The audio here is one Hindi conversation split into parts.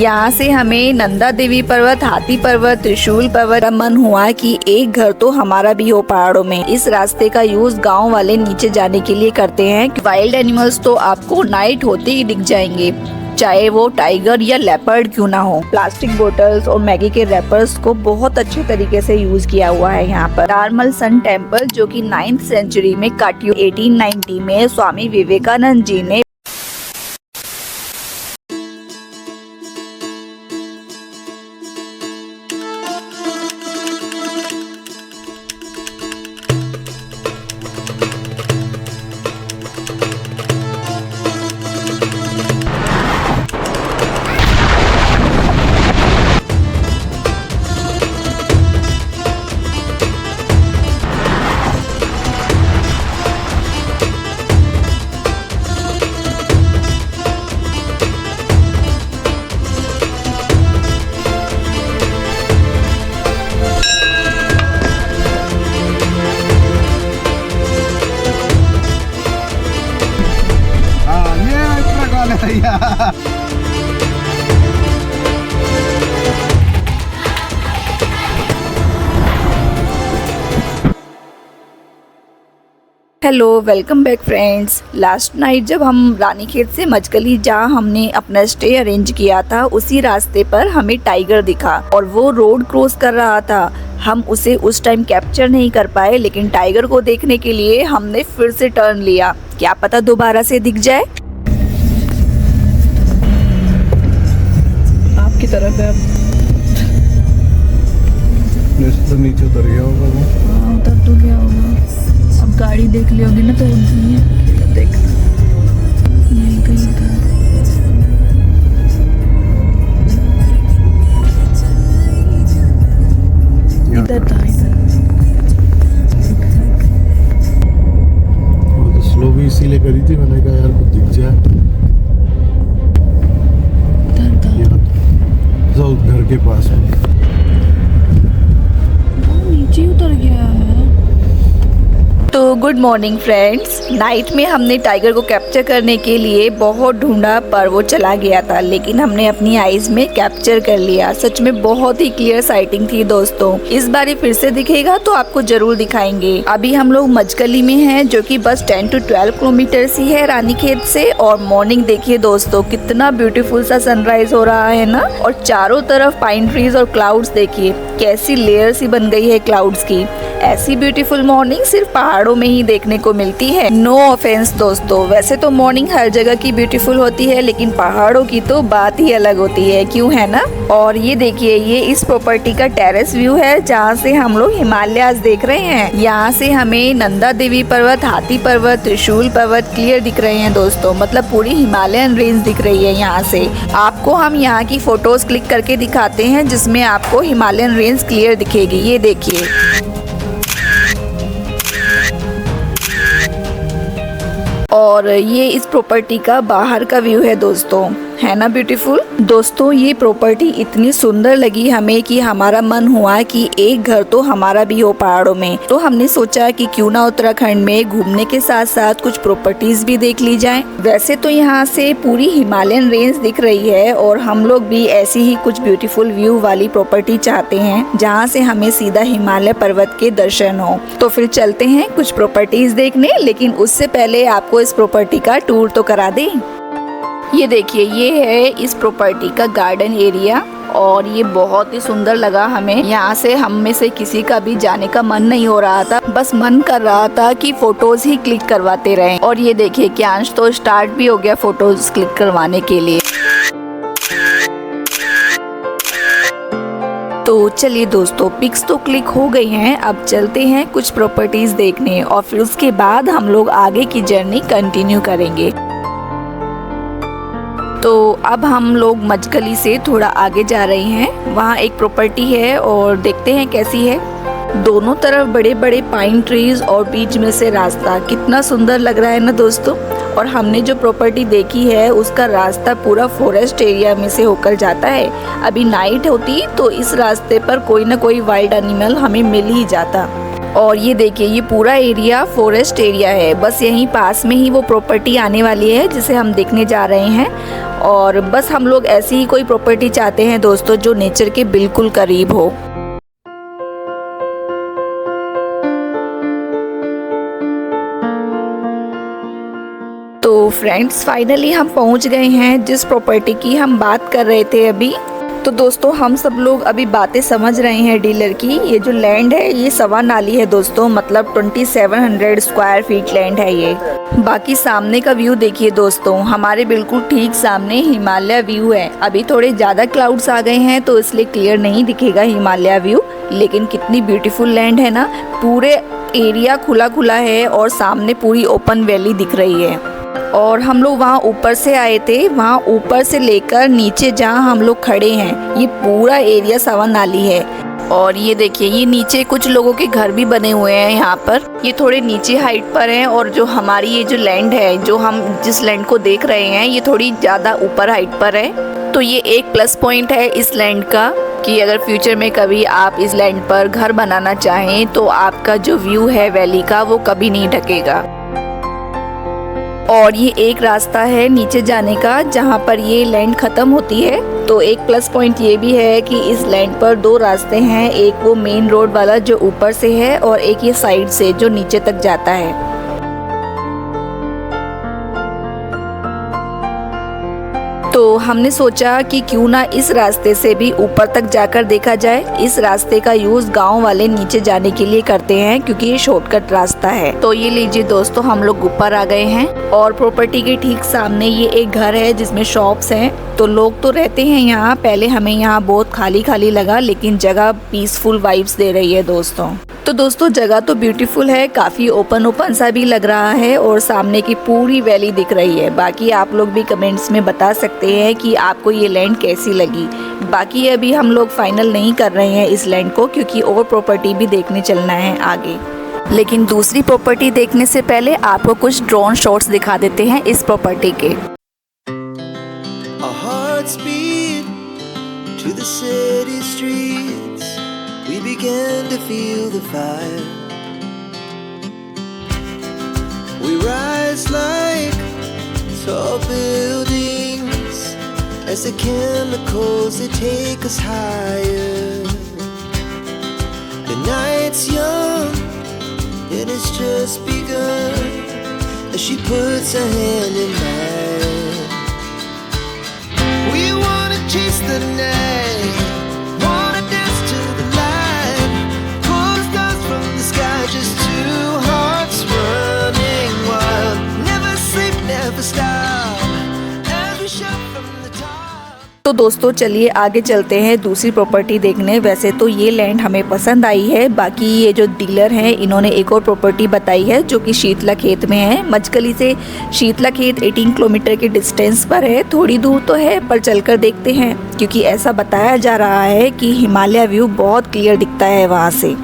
यहाँ से हमें नंदा देवी पर्वत, हाथी पर्वत, त्रिशूल पर्वत का मन हुआ कि एक घर तो हमारा भी हो पहाड़ों में। इस रास्ते का यूज गांव वाले नीचे जाने के लिए करते हैं। वाइल्ड एनिमल्स तो आपको नाइट होते ही दिख जाएंगे, चाहे वो टाइगर या लेपर्ड क्यों ना हो। प्लास्टिक बोतल्स और मैगी के रैपर्स को बहुत अच्छे तरीके से यूज किया हुआ है यहाँ पर। डारमल सन टेम्पल जो कि 9th सेंचुरी में काटियो 1890 में स्वामी विवेकानंद जी ने hello, welcome back friends. Last night जब हम रानीखेत से मचकली जहाँ हमने अपना स्टे अरेंज किया था, उसी रास्ते पर हमें टाइगर दिखा और वो रोड क्रॉस कर रहा था। हम उसे उस टाइम कैप्चर नहीं कर पाए, लेकिन टाइगर को देखने के लिए हमने फिर से टर्न लिया। क्या पता दोबारा से दिख जाए। आपकी तरफ है तो नीचे उतर गया होगा वो। हाँ, उतर तो गया होगा। अब गाड़ी देख ली होगी ना, तो नहीं है। देख यहीं कहीं था। इधर था, इधर। वो तो स्लो भी इसीलिए करी थी, मैंने कहा यार कुछ दिख जाए। इधर था, तो घर के पास में नीचे उतर गया है। तो गुड मॉर्निंग फ्रेंड्स। नाइट में हमने टाइगर को कैप्चर करने के लिए बहुत ढूंढा, पर वो चला गया था, लेकिन हमने अपनी आईज में कैप्चर कर लिया। सच में बहुत ही क्लियर साइटिंग थी दोस्तों। इस बार ये फिर से दिखेगा तो आपको जरूर दिखाएंगे। अभी हम लोग मचकली में हैं, जो कि बस 10 to 12 किलोमीटर ही है रानीखेत से। और मॉर्निंग देखिए दोस्तों, कितना ब्यूटीफुल सा सनराइज हो रहा है ना। और चारों तरफ पाइन ट्रीज और क्लाउड्स देखिए कैसी लेयर सी बन गई है क्लाउड्स की। ऐसी ब्यूटीफुल मॉर्निंग सिर्फ पहाड़ों में ही देखने को मिलती है। नो ऑफेंस दोस्तों, वैसे तो मॉर्निंग हर जगह की ब्यूटीफुल होती है, लेकिन पहाड़ों की तो बात ही अलग होती है, क्यों है ना। और ये देखिए, ये इस प्रॉपर्टी का टेरेस व्यू है, जहाँ से हम लोग हिमालयाज देख रहे हैं। यहाँ से हमें नंदा देवी पर्वत, हाथी पर्वत, त्रिशूल पर्वत क्लियर दिख रहे हैं दोस्तों। मतलब पूरी हिमालयन रेंज दिख रही है यहाँ से। आपको हम यहाँ की फोटोज क्लिक करके दिखाते हैं, जिसमें आपको हिमालयन रेंज क्लियर दिखेगी। ये देखिए, और ये इस प्रॉपर्टी का बाहर का व्यू है दोस्तों, है ना ब्यूटीफुल। दोस्तों ये प्रॉपर्टी इतनी सुंदर लगी हमें कि हमारा मन हुआ कि एक घर तो हमारा भी हो पहाड़ों में। तो हमने सोचा कि क्यों ना उत्तराखंड में घूमने के साथ साथ कुछ प्रॉपर्टीज भी देख ली जाए। वैसे तो यहाँ से पूरी हिमालयन रेंज दिख रही है, और हम लोग भी ऐसी ही कुछ ब्यूटीफुल व्यू वाली प्रॉपर्टी चाहते हैं, जहाँ से हमें सीधा हिमालय पर्वत के दर्शन हो। तो फिर चलते हैं कुछ प्रॉपर्टीज देखने, लेकिन उससे पहले आपको इस प्रॉपर्टी का टूर तो करा दें। ये देखिए, ये है इस प्रॉपर्टी का गार्डन एरिया, और ये बहुत ही सुंदर लगा हमें। यहाँ से हम में से किसी का भी जाने का मन नहीं हो रहा था, बस मन कर रहा था कि फोटोज ही क्लिक करवाते रहें। और ये देखिए, क्यांश तो स्टार्ट भी हो गया फोटोज क्लिक करवाने के लिए। तो चलिए दोस्तों, पिक्स तो क्लिक हो गई हैं, अब चलते हैं कुछ प्रॉपर्टीज देखने, और फिर उसके बाद हम लोग आगे की जर्नी कंटिन्यू करेंगे। तो अब हम लोग मचकली से थोड़ा आगे जा रहे हैं। वहाँ एक प्रॉपर्टी है और देखते हैं कैसी है। दोनों तरफ बड़े बड़े पाइन ट्रीज और बीच में से रास्ता, कितना सुंदर लग रहा है ना दोस्तों। और हमने जो प्रॉपर्टी देखी है उसका रास्ता पूरा फॉरेस्ट एरिया में से होकर जाता है। अभी नाइट होती तो इस रास्ते पर कोई ना कोई वाइल्ड एनिमल हमें मिल ही जाता। और ये देखिए, ये पूरा एरिया फॉरेस्ट एरिया है। बस यहीं पास में ही वो प्रॉपर्टी आने वाली है जिसे हम देखने जा रहे हैं। और बस हम लोग ऐसी ही कोई प्रॉपर्टी चाहते हैं दोस्तों जो नेचर के बिल्कुल करीब हो। तो फ्रेंड्स फाइनली हम पहुंच गए हैं जिस प्रॉपर्टी की हम बात कर रहे थे अभी। तो दोस्तों हम सब लोग अभी बातें समझ रहे हैं डीलर की। ये जो लैंड है ये सवा नाली है दोस्तों, मतलब 2700 स्क्वायर फीट लैंड है ये। बाकी सामने का व्यू देखिए दोस्तों, हमारे बिल्कुल ठीक सामने हिमालय व्यू है। अभी थोड़े ज़्यादा क्लाउड्स आ गए हैं तो इसलिए क्लियर नहीं दिखेगा हिमालय व्यू, लेकिन कितनी ब्यूटीफुल लैंड है ना। पूरे एरिया खुला खुला है और सामने पूरी ओपन वैली दिख रही है। और हम लोग वहाँ ऊपर से आए थे, वहाँ ऊपर से लेकर नीचे जहाँ हम लोग खड़े हैं ये पूरा एरिया सवा नाली है। और ये देखिए ये नीचे कुछ लोगों के घर भी बने हुए हैं यहाँ पर। ये थोड़े नीचे हाइट पर हैं और जो हमारी ये जो लैंड है, जो हम जिस लैंड को देख रहे हैं ये थोड़ी ज़्यादा ऊपर हाइट पर है। तो ये एक प्लस पॉइंट है इस लैंड का कि अगर फ्यूचर में कभी आप इस लैंड पर घर बनाना चाहें तो आपका जो व्यू है वैली का वो कभी नहीं ढकेगा। और ये एक रास्ता है नीचे जाने का जहाँ पर ये लैंड ख़त्म होती है। तो एक प्लस पॉइंट ये भी है कि इस लैंड पर दो रास्ते हैं, एक वो मेन रोड वाला जो ऊपर से है और एक ये साइड से जो नीचे तक जाता है। तो हमने सोचा कि क्यों ना इस रास्ते से भी ऊपर तक जाकर देखा जाए। इस रास्ते का यूज़ गांव वाले नीचे जाने के लिए करते हैं क्योंकि ये शॉर्टकट रास्ता है। तो ये लीजिए दोस्तों हम लोग ऊपर आ गए हैं और प्रॉपर्टी के ठीक सामने ये एक घर है जिसमें शॉप्स हैं। तो लोग तो रहते हैं यहाँ। पहले हमें यहाँ बहुत खाली खाली लगा, लेकिन जगह पीसफुल वाइब्स दे रही है दोस्तों। तो दोस्तों जगह तो ब्यूटीफुल है, काफ़ी ओपन ओपन सा भी लग रहा है और सामने की पूरी वैली दिख रही है। बाकी आप लोग भी कमेंट्स में बता सकते हैं कि आपको ये लैंड कैसी लगी। बाकी अभी हम लोग फाइनल नहीं कर रहे हैं इस लैंड को, क्योंकि और प्रॉपर्टी भी देखने चलना है आगे। लेकिन दूसरी प्रॉपर्टी देखने से पहले आपको कुछ ड्रोन शॉट्स दिखा देते हैं इस प्रॉपर्टी के। We began to feel the fire. We rise like tall buildings as the chemicals they take us higher. The night's young and it's just begun as she puts her hand in mine. We wanna chase the night. तो दोस्तों चलिए आगे चलते हैं दूसरी प्रॉपर्टी देखने। वैसे तो ये लैंड हमें पसंद आई है। बाकी ये जो डीलर हैं इन्होंने एक और प्रॉपर्टी बताई है जो कि शीतला खेत में है। मचकली से शीतला खेत 18 किलोमीटर के डिस्टेंस पर है। थोड़ी दूर तो है पर चलकर देखते हैं, क्योंकि ऐसा बताया जा रहा है कि हिमालय व्यू बहुत क्लियर दिखता है वहाँ से।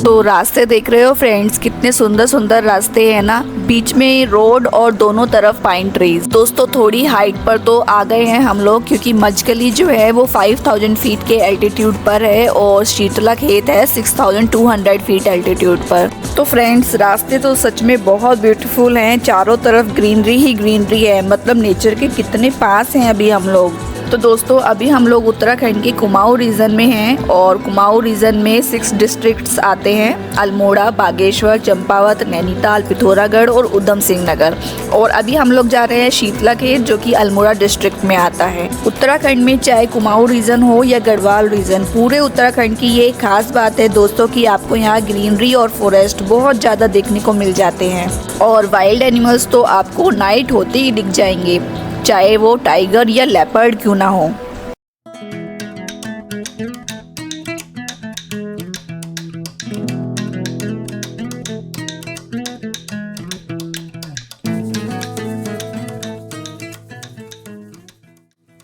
तो रास्ते देख रहे हो फ्रेंड्स, कितने सुंदर सुंदर रास्ते हैं ना। बीच में रोड और दोनों तरफ पाइन ट्रीज। दोस्तों थोड़ी हाइट पर तो आ गए हैं हम लोग, क्योंकि मचकली जो है वो 5000 फीट के एल्टीट्यूड पर है और शीतला खेत है 6200 फीट एल्टीट्यूड पर। तो फ्रेंड्स रास्ते तो सच में बहुत ब्यूटीफुल हैं। चारों तरफ ग्रीनरी ही ग्रीनरी है, मतलब नेचर के कितने पास हैं अभी हम लोग। तो दोस्तों अभी हम लोग उत्तराखंड के कुमाऊं रीजन में हैं और कुमाऊं रीजन में 6 डिस्ट्रिक्ट्स आते हैं: अल्मोड़ा, बागेश्वर, चंपावत, नैनीताल, पिथौरागढ़ और उधम सिंह नगर। और अभी हम लोग जा रहे हैं शीतला खेत जो कि अल्मोड़ा डिस्ट्रिक्ट में आता है। उत्तराखंड में चाहे कुमाऊं रीजन हो या गढ़वाल रीजन, पूरे उत्तराखंड की ये खास बात है दोस्तों कि आपको यहाँ ग्रीनरी और फॉरेस्ट बहुत ज़्यादा देखने को मिल जाते हैं। और वाइल्ड एनिमल्स तो आपको नाइट होते ही दिख जाएंगे, चाहे वो टाइगर या लेपर्ड क्यों ना हो।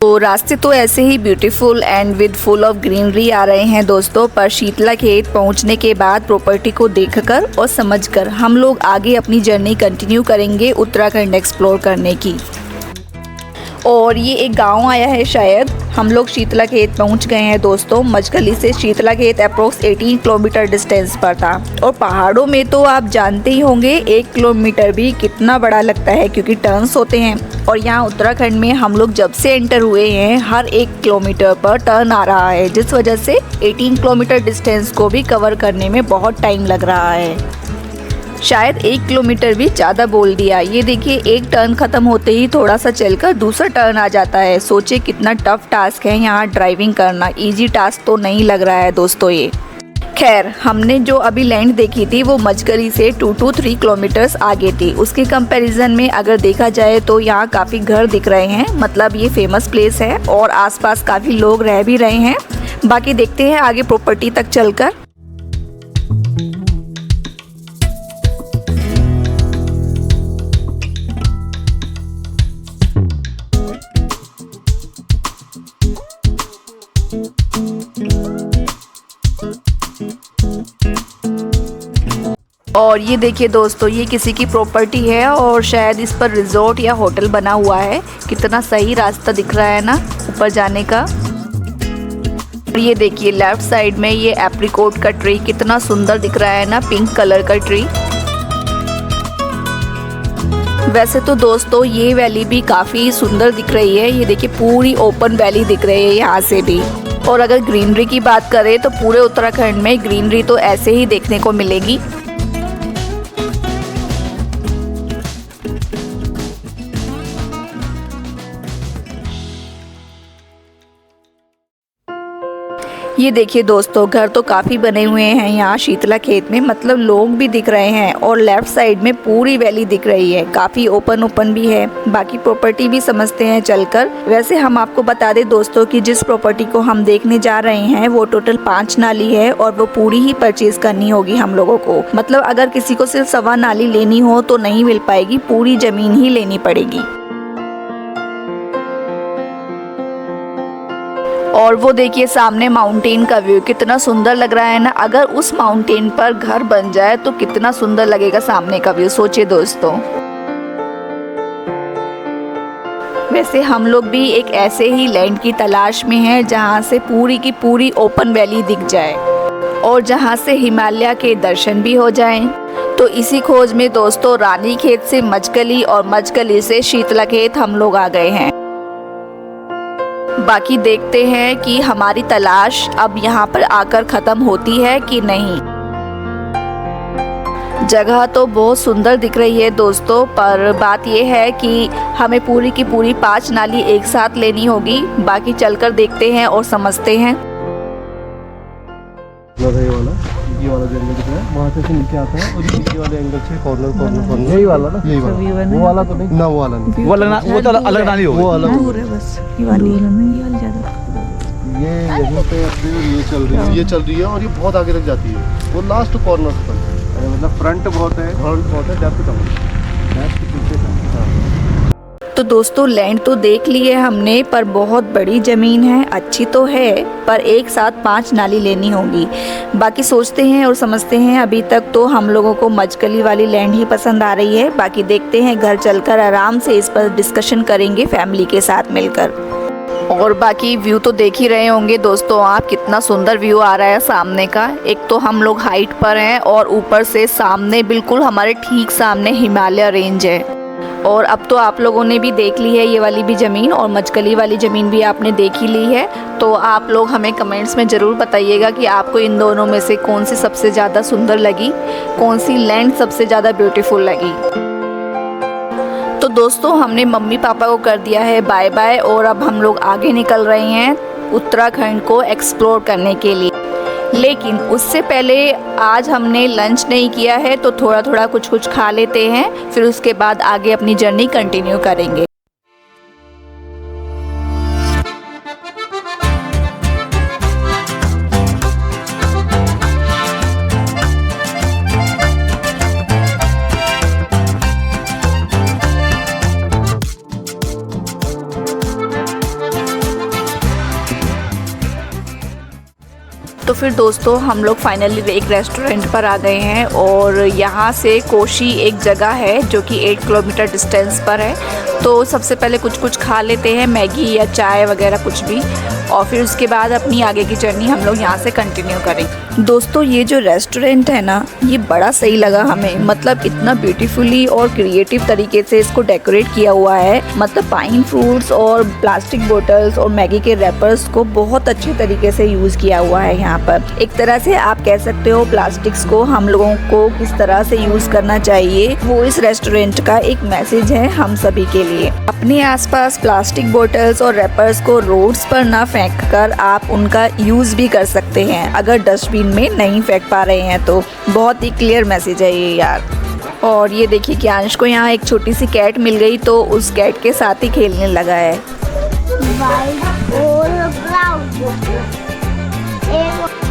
तो रास्ते तो ऐसे ही beautiful and with full of greenery आ रहे हैं दोस्तों, पर शीतला खेत पहुंचने के बाद प्रॉपर्टी को देखकर और समझकर हम लोग आगे अपनी जर्नी कंटिन्यू करेंगे उत्तराखंड एक्सप्लोर करने की। और ये एक गांव आया है शायद। हम लोग शीतला खेत पहुंच गए हैं दोस्तों। मजगली से शीतला खेत अप्रोक्स 18 किलोमीटर डिस्टेंस पर था। और पहाड़ों में तो आप जानते ही होंगे 1 किलोमीटर भी कितना बड़ा लगता है क्योंकि टर्न्स होते हैं। और यहाँ उत्तराखंड में हम लोग जब से एंटर हुए हैं हर 1 किलोमीटर पर टर्न आ रहा है, जिस वजह से 18 किलोमीटर डिस्टेंस को भी कवर करने में बहुत टाइम लग रहा है। शायद 1 किलोमीटर भी ज़्यादा बोल दिया। ये देखिए एक टर्न ख़त्म होते ही थोड़ा सा चलकर दूसरा टर्न आ जाता है। सोचे कितना टफ टास्क है यहाँ ड्राइविंग करना। इजी टास्क तो नहीं लग रहा है दोस्तों ये। खैर हमने जो अभी लैंड देखी थी वो मजगरी से 2 to 3 किलोमीटर्स आगे थी। उसके कंपैरिजन में अगर देखा जाए तो यहाँ काफ़ी घर दिख रहे हैं, मतलब ये फेमस प्लेस है और आसपास काफ़ी लोग रह भी रहे हैं। बाकी देखते हैं आगे प्रॉपर्टी तक चलकर। और ये देखिए दोस्तों, ये किसी की प्रॉपर्टी है और शायद इस पर रिजॉर्ट या होटल बना हुआ है। कितना सही रास्ता दिख रहा है ना ऊपर जाने का। और ये देखिए लेफ्ट साइड में ये एप्रिकॉट का ट्री कितना सुंदर दिख रहा है ना, पिंक कलर का ट्री। वैसे तो दोस्तों ये वैली भी काफ़ी सुंदर दिख रही है। ये देखिए पूरी ओपन वैली दिख रही है यहाँ से भी। और अगर ग्रीनरी की बात करें तो पूरे उत्तराखंड में ग्रीनरी तो ऐसे ही देखने को मिलेगी। ये देखिए दोस्तों घर तो काफ़ी बने हुए हैं यहाँ शीतला खेत में, मतलब लोग भी दिख रहे हैं। और लेफ्ट साइड में पूरी वैली दिख रही है, काफ़ी ओपन भी है। बाकी प्रॉपर्टी भी समझते हैं चलकर। वैसे हम आपको बता दें दोस्तों कि जिस प्रॉपर्टी को हम देखने जा रहे हैं वो टोटल 5 नाली है और वो पूरी ही परचेज करनी होगी हम लोगों को। मतलब अगर किसी को सिर्फ 1.25 नाली लेनी हो तो नहीं मिल पाएगी, पूरी जमीन ही लेनी पड़ेगी। और वो देखिए सामने माउंटेन का व्यू कितना सुंदर लग रहा है ना। अगर उस माउंटेन पर घर बन जाए तो कितना सुंदर लगेगा सामने का व्यू, सोचिए दोस्तों। वैसे हम लोग भी एक ऐसे ही लैंड की तलाश में हैं जहां से पूरी की पूरी ओपन वैली दिख जाए और जहां से हिमालय के दर्शन भी हो जाएं। तो इसी खोज में दोस्तों रानी खेत से मजगली और मजगली से शीतला खेत हम लोग आ गए हैं। बाकी देखते हैं कि हमारी तलाश अब यहाँ पर आकर ख़त्म होती है कि नहीं। जगह तो बहुत सुंदर दिख रही है दोस्तों, पर बात यह है कि हमें पूरी की पूरी 5 नाली एक साथ लेनी होगी। बाकी चलकर देखते हैं और समझते हैं। ये वाला जो एंगल दिख रहा है वहाँ से नीचे आता है और ये नीचे वाले एंगल से कॉर्नर यही वाला ना, यही वाला। वो वाला तो नहीं ना, वो वाला नहीं, वो वाला ना, वो तो अलग नाली होगी। वो अलग दूर है बस, ये वाली ज्यादा। ये यहीं पे अपनी ये चल रही है और ये बहुत आगे तक जाती है, वो लास्ट कॉर्नर पर। मतलब फ्रंट बहुत है, डेप्थ कम है, डेप्थ पीछे कम। तो दोस्तों लैंड तो देख ली है हमने, पर बहुत बड़ी ज़मीन है, अच्छी तो है, पर एक साथ 5 नाली लेनी होगी। बाकी सोचते हैं और समझते हैं। अभी तक तो हम लोगों को मजगली वाली लैंड ही पसंद आ रही है। बाकी देखते हैं, घर चलकर आराम से इस पर डिस्कशन करेंगे फैमिली के साथ मिलकर। और बाकी व्यू तो देख ही रहे होंगे दोस्तों आप, कितना सुंदर व्यू आ रहा है सामने का। एक तो हम लोग हाइट पर हैं और ऊपर से सामने बिल्कुल हमारे ठीक सामने हिमालय रेंज है। और अब तो आप लोगों ने भी देख ली है ये वाली भी ज़मीन और मजगली वाली ज़मीन भी आपने देख ही ली है। तो आप लोग हमें कमेंट्स में ज़रूर बताइएगा कि आपको इन दोनों में से कौन सी सबसे ज़्यादा सुंदर लगी, कौन सी लैंड सबसे ज़्यादा ब्यूटीफुल लगी। तो दोस्तों हमने मम्मी पापा को कर दिया है बाय बाय और अब हम लोग आगे निकल रहे हैं उत्तराखंड को एक्सप्लोर करने के लिए। लेकिन उससे पहले आज हमने लंच नहीं किया है, तो थोड़ा थोड़ा कुछ खा लेते हैं, फिर उसके बाद आगे अपनी जर्नी कंटिन्यू करेंगे। तो फिर दोस्तों हम लोग फाइनली एक रेस्टोरेंट पर आ गए हैं और यहाँ से कोशी एक जगह है जो कि 8 किलोमीटर डिस्टेंस पर है। तो सबसे पहले कुछ खा लेते हैं, मैगी या चाय वगैरह कुछ भी, और फिर उसके बाद अपनी आगे की जर्नी हम लोग यहाँ से कंटिन्यू करें। दोस्तों ये जो रेस्टोरेंट है ना, ये बड़ा सही लगा हमें। मतलब इतना ब्यूटीफुली और क्रिएटिव तरीके से इसको डेकोरेट किया हुआ है। मतलब पाइन फ्रूट्स और प्लास्टिक बोतल्स और मैगी के रैपर्स को बहुत अच्छे तरीके से यूज़ किया हुआ है यहाँ पर। एक तरह से आप कह सकते हो प्लास्टिक्स को हम लोगों को किस तरह से यूज़ करना चाहिए, वो इस रेस्टोरेंट का एक मैसेज है हम सभी के लिए। अपने आसपास प्लास्टिक बोतल्स और रैपर्स को रोड्स पर ना फेंक कर आप उनका यूज़ भी कर सकते हैं अगर डस्टबिन में नहीं फेंक पा रहे हैं तो। बहुत ही क्लियर मैसेज है ये यार। और ये देखिए कि अंश को यहाँ एक छोटी सी कैट मिल गई तो उस कैट के साथ ही खेलने लगा है।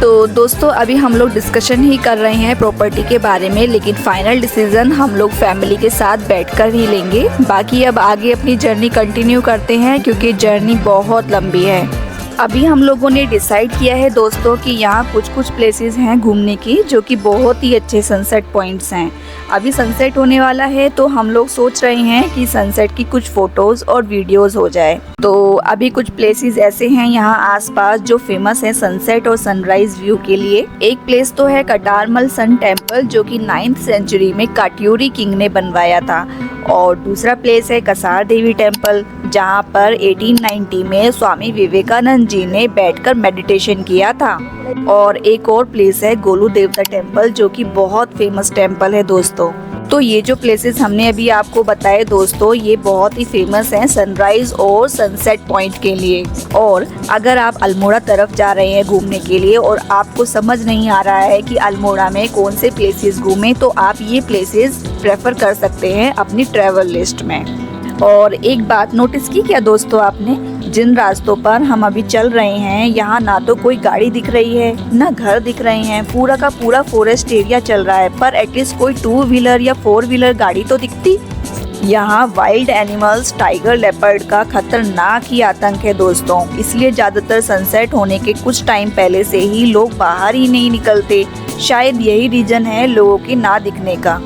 तो दोस्तों अभी हम लोग डिस्कशन ही कर रहे हैं प्रॉपर्टी के बारे में, लेकिन फाइनल डिसीजन हम लोग फैमिली के साथ बैठकर ही लेंगे। बाकी अब आगे अपनी जर्नी कंटिन्यू करते हैं क्योंकि जर्नी बहुत लंबी है। अभी हम लोगों ने डिसाइड किया है दोस्तों कि यहाँ कुछ प्लेसेस हैं घूमने की जो कि बहुत ही अच्छे सनसेट पॉइंट्स हैं। अभी सनसेट होने वाला है तो हम लोग सोच रहे हैं कि सनसेट की कुछ फोटोज़ और वीडियोज़ हो जाए। तो अभी कुछ प्लेसेस ऐसे हैं यहाँ आसपास जो फेमस है सनसेट और सनराइज व्यू के लिए। एक प्लेस तो है कटारमल सन टेम्पल जो कि 9th सेंचुरी में काट्यूरी किंग ने बनवाया था, और दूसरा प्लेस है कसार देवी टेम्पल जहाँ पर 1890 में स्वामी विवेकानंद जी ने बैठकर मेडिटेशन किया था। और एक और प्लेस है गोलू देवता टेम्पल जो कि बहुत फेमस टेम्पल है दोस्तों। तो ये जो प्लेसेस हमने अभी आपको बताए दोस्तों, ये बहुत ही फेमस हैं सनराइज और सनसेट पॉइंट के लिए। और अगर आप अल्मोड़ा तरफ जा रहे हैं घूमने के लिए और आपको समझ नहीं आ रहा है कि अल्मोड़ा में कौन से प्लेसेस घूमें, तो आप ये प्लेसेस प्रेफर कर सकते हैं अपनी ट्रैवल लिस्ट में। और एक बात नोटिस की क्या दोस्तों आपने, जिन रास्तों पर हम अभी चल रहे हैं यहाँ ना तो कोई गाड़ी दिख रही है ना घर दिख रहे हैं, पूरा का पूरा फॉरेस्ट एरिया चल रहा है, पर एटलीस्ट कोई 2 व्हीलर या 4 व्हीलर गाड़ी तो दिखती। यहाँ वाइल्ड एनिमल्स टाइगर लेपर्ड का खतरनाक ही आतंक है दोस्तों, इसलिए ज्यादातर सनसेट होने के कुछ टाइम पहले से ही लोग बाहर ही नहीं निकलते। शायद यही रीजन है लोगों के ना दिखने का।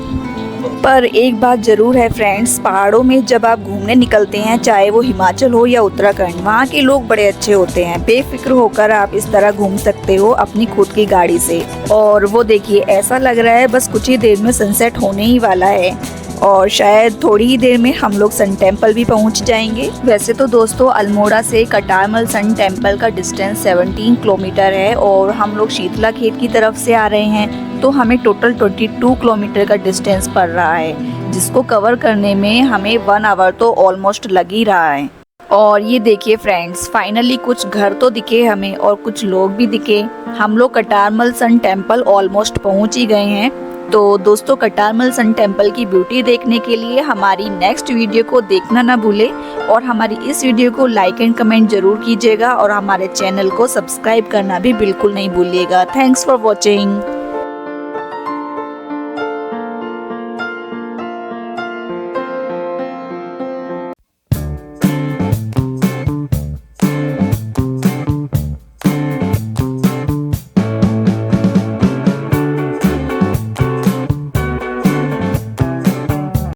पर एक बात जरूर है फ्रेंड्स, पहाड़ों में जब आप घूमने निकलते हैं, चाहे वो हिमाचल हो या उत्तराखंड, वहाँ के लोग बड़े अच्छे होते हैं। बेफिक्र होकर आप इस तरह घूम सकते हो अपनी खुद की गाड़ी से। और वो देखिए ऐसा लग रहा है बस कुछ ही देर में सनसेट होने ही वाला है और शायद थोड़ी ही देर में हम लोग सन टेम्पल भी पहुंच जाएंगे। वैसे तो दोस्तों अल्मोड़ा से कटारमल सन टेम्पल का डिस्टेंस 17 किलोमीटर है और हम लोग शीतला खेत की तरफ से आ रहे हैं, तो हमें टोटल 22 किलोमीटर का डिस्टेंस पड़ रहा है, जिसको कवर करने में हमें 1 आवर तो ऑलमोस्ट लग ही रहा है। और ये देखिए फ्रेंड्स, फाइनली कुछ घर तो दिखे हमें और कुछ लोग भी दिखे। हम लोग कटारमल सन टेम्पल ऑलमोस्ट पहुंच ही गए हैं। तो दोस्तों कटारमल सन टेम्पल की ब्यूटी देखने के लिए हमारी नेक्स्ट वीडियो को देखना ना भूले और हमारी इस वीडियो को लाइक एंड कमेंट जरूर कीजिएगा और हमारे चैनल को सब्सक्राइब करना भी बिल्कुल नहीं भूलिएगा। Thanks for watching.